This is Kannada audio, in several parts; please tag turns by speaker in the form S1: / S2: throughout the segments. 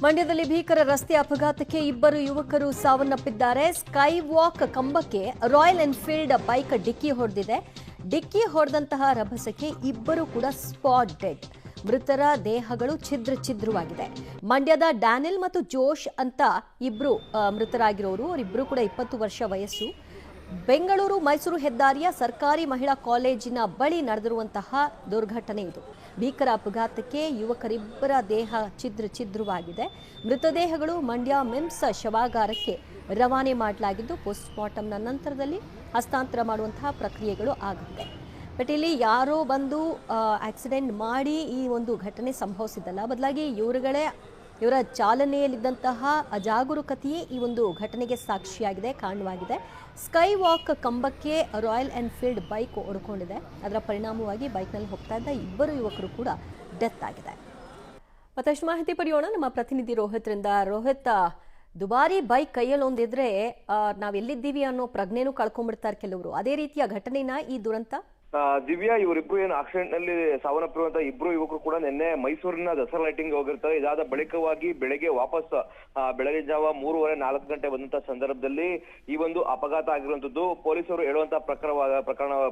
S1: ಮಂಡ್ಯದಲ್ಲಿ ಭೀಕರ ರಸ್ತೆ ಅಪಘಾತಕ್ಕೆ ಇಬ್ಬರು ಯುವಕರು ಸಾವನ್ನಪ್ಪಿದ್ದಾರೆ. ಸ್ಕೈ ವಾಕ್ ಕಂಬಕ್ಕೆ ರಾಯಲ್ ಎನ್ಫೀಲ್ಡ್ ಬೈಕ್ ಡಿಕ್ಕಿ ಹೊಡೆದಿದೆ. ಡಿಕ್ಕಿ ಹೊಡೆದಂತಹ ರಭಸಕ್ಕೆ ಇಬ್ಬರು ಕೂಡ ಸ್ಪಾಟ್ ಡೆಡ್. ಮೃತರ ದೇಹಗಳು ಛಿದ್ರವಾಗಿದೆ. ಮಂಡ್ಯದ ಡ್ಯಾನಿಲ್ ಮತ್ತು ಜೋಶ್ ಅಂತ ಇಬ್ರು ಮೃತರಾಗಿರೋರು. ಅವರಿಬ್ಬರು ಕೂಡ 20 ವರ್ಷ ವಯಸ್ಸು. ಬೆಂಗಳೂರು ಮೈಸೂರು ಹೆದ್ದಾರಿಯ ಸರ್ಕಾರಿ ಮಹಿಳಾ ಕಾಲೇಜಿನ ಬಳಿ ನಡೆದಿರುವಂತಹ ದುರ್ಘಟನೆ ಇದು. ಭೀಕರ ಅಪಘಾತಕ್ಕೆ ಯುವಕರಿಬ್ಬರ ದೇಹ ಛಿದ್ರವಾಗಿದೆ. ಮೃತದೇಹಗಳು ಮಂಡ್ಯ ಮಿಮ್ಸ್ ಶವಾಗಾರಕ್ಕೆ ರವಾನೆ ಮಾಡಲಾಗಿದ್ದು ಪೋಸ್ಟ್ಮಾರ್ಟಂನ ನಂತರದಲ್ಲಿ ಹಸ್ತಾಂತರ ಮಾಡುವಂತಹ ಪ್ರಕ್ರಿಯೆಗಳು ಆಗುತ್ತೆ. ಬಟ್ ಇಲ್ಲಿ ಯಾರೋ ಬಂದು ಆಕ್ಸಿಡೆಂಟ್ ಮಾಡಿ ಈ ಒಂದು ಘಟನೆ ಸಂಭವಿಸಿದ್ದಲ್ಲ, ಬದಲಾಗಿ ಇವರ ಚಾಲನೆಯಲ್ಲಿದ್ದಂತಹ ಅಜಾಗರೂಕತೆಯೇ ಈ ಒಂದು ಘಟನೆಗೆ ಸಾಕ್ಷಿಯಾಗಿದೆ, ಕಾರಣವಾಗಿದೆ. ಸ್ಕೈ ವಾಕ್ ಕಂಬಕ್ಕೆ ರಾಯಲ್ ಎನ್ಫೀಲ್ಡ್ ಬೈಕ್ ಹೊಡ್ಕೊಂಡಿದೆ. ಅದರ ಪರಿಣಾಮವಾಗಿ ಬೈಕ್ನಲ್ಲಿ ಹೋಗ್ತಾ ಇದ್ದ ಇಬ್ಬರು ಯುವಕರು ಕೂಡ ಡೆತ್ ಆಗಿದೆ. ಮತ್ತಷ್ಟು ಮಾಹಿತಿ ಪಡೆಯೋಣ ನಮ್ಮ ಪ್ರತಿನಿಧಿ ರೋಹಿತ್ರಿಂದ. ರೋಹಿತ್, ದುಬಾರಿ ಬೈಕ್ ಕೈಯಲ್ಲಿ ಒಂದಿದ್ರೆ ನಾವೆಲ್ಲಿದ್ದೀವಿ ಅನ್ನೋ ಪ್ರಜ್ಞೆನೂ ಕಳ್ಕೊಂಡ್ಬಿಡ್ತಾರೆ ಕೆಲವರು. ಅದೇ ರೀತಿಯ ಘಟನೆನ ಈ ದುರಂತ?
S2: ದಿವ್ಯಾ, ಇವರಿಬ್ರು ಏನು ಆಕ್ಸಿಡೆಂಟ್ ನಲ್ಲಿ ಸಾವನ್ನಪ್ಪಿರುವಂತಹ ಇಬ್ರು ಯುವಕರು ಕೂಡ ನಿನ್ನೆ ಮೈಸೂರಿನ ದಸರಾ ಲೈಟಿಂಗ್ ಹೋಗಿರ್ತಾರೆ. ಇದಾದ ಬಳಿಕವಾಗಿ ಬೆಳಗ್ಗೆ ವಾಪಸ್ ಬೆಳಗ್ಗೆ ಜಾವ 3:30-4 ಗಂಟೆ ಬಂದಂತಹ ಸಂದರ್ಭದಲ್ಲಿ ಈ ಒಂದು ಅಪಘಾತ ಆಗಿರುವಂತದ್ದು. ಪೊಲೀಸರು ಹೇಳುವಂತಹ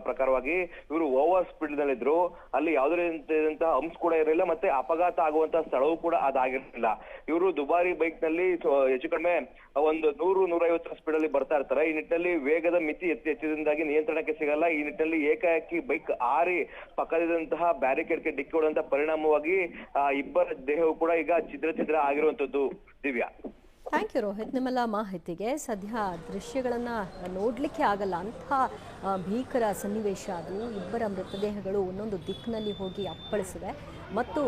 S2: ಪ್ರಕಾರವಾಗಿ ಇವರು ಓವರ್ ಸ್ಪೀಡ್ ನಲ್ಲಿದ್ರು. ಅಲ್ಲಿ ಯಾವುದೇ ರೀತಿಯಾದಂತಹ ಹಂಪ್ಸ್ ಕೂಡ ಇರಲಿಲ್ಲ, ಮತ್ತೆ ಅಪಘಾತ ಆಗುವಂತಹ ಸ್ಥಳವೂ ಕೂಡ ಅದಾಗಿರಲಿಲ್ಲ. ಇವರು ದುಬಾರಿ ಬೈಕ್ ನಲ್ಲಿ ಹೆಚ್ಚು ಕಡಿಮೆ ಒಂದು 100-150 ಸ್ಪೀಡ್ ಅಲ್ಲಿ ಬರ್ತಾ ಇರ್ತಾರೆ. ಈ ನಿಟ್ಟಿನಲ್ಲಿ ವೇಗದ ಮಿತಿ ಹೆಚ್ಚಿದಿಂದಾಗಿ ನಿಯಂತ್ರಣಕ್ಕೆ ಸಿಗಲ್ಲ. ಈ ನಿಟ್ಟಿನಲ್ಲಿ ಏಕಾಏಕಿ ಬೈಕ್ ಆರಿ ಪಕ್ಕದಿದ್ದಂತಹ ಬ್ಯಾರಿಕೇಡ್ಗೆ ಡಿಕ್ಕಿ ಹೊಡೆದಂತಹ ಪರಿಣಾಮವಾಗಿ ಇಬ್ಬರ ದೇಹವು ಕೂಡ ಈಗ ಛಿದ್ರ ಆಗಿರುವಂತದ್ದು. ದಿವ್ಯಾ,
S1: ಥ್ಯಾಂಕ್ ಯು ರೋಹಿತ್ ನಿಮ್ಮೆಲ್ಲ ಮಾಹಿತಿಗೆ. ಸದ್ಯ ದೃಶ್ಯಗಳನ್ನ ನೋಡ್ಲಿಕ್ಕೆ ಆಗಲ್ಲ ಅಂತಹ ಭೀಕರ ಸನ್ನಿವೇಶ ಅದು. ಇಬ್ಬರ ಮೃತದೇಹಗಳು ಒಂದೊಂದು ದಿಕ್ಕಿನಲ್ಲಿ ಹೋಗಿ ಅಪ್ಪಳಿಸಿವೆ ಮತ್ತು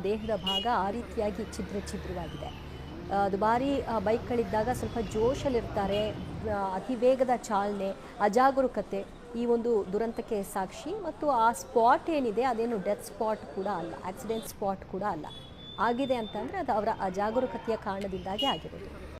S1: ದೇಹದ ಭಾಗ ಆ ರೀತಿಯಾಗಿ ಛಿದ್ರವಾಗಿದೆ. ದುಬಾರಿ ಬೈಕ್ಗಳಿದ್ದಾಗ ಸ್ವಲ್ಪ ಜೋಶಲ್ಲಿರ್ತಾರೆ. ಅತಿ ವೇಗದ ಚಾಲನೆ, ಅಜಾಗರೂಕತೆ ಈ ಒಂದು ದುರಂತಕ್ಕೆ ಸಾಕ್ಷಿ. ಮತ್ತು ಆ ಸ್ಪಾಟ್ ಏನಿದೆ ಅದೇನು ಡೆತ್ ಸ್ಪಾಟ್ ಕೂಡ ಅಲ್ಲ, ಆಕ್ಸಿಡೆಂಟ್ ಸ್ಪಾಟ್ ಕೂಡ ಅಲ್ಲ. ಆಗಿದೆ ಅಂತಂದರೆ ಅದು ಅವರ ಅಜಾಗರೂಕತೆಯ ಕಾರಣದಿಂದಾಗಿ ಆಗಿರೋದು.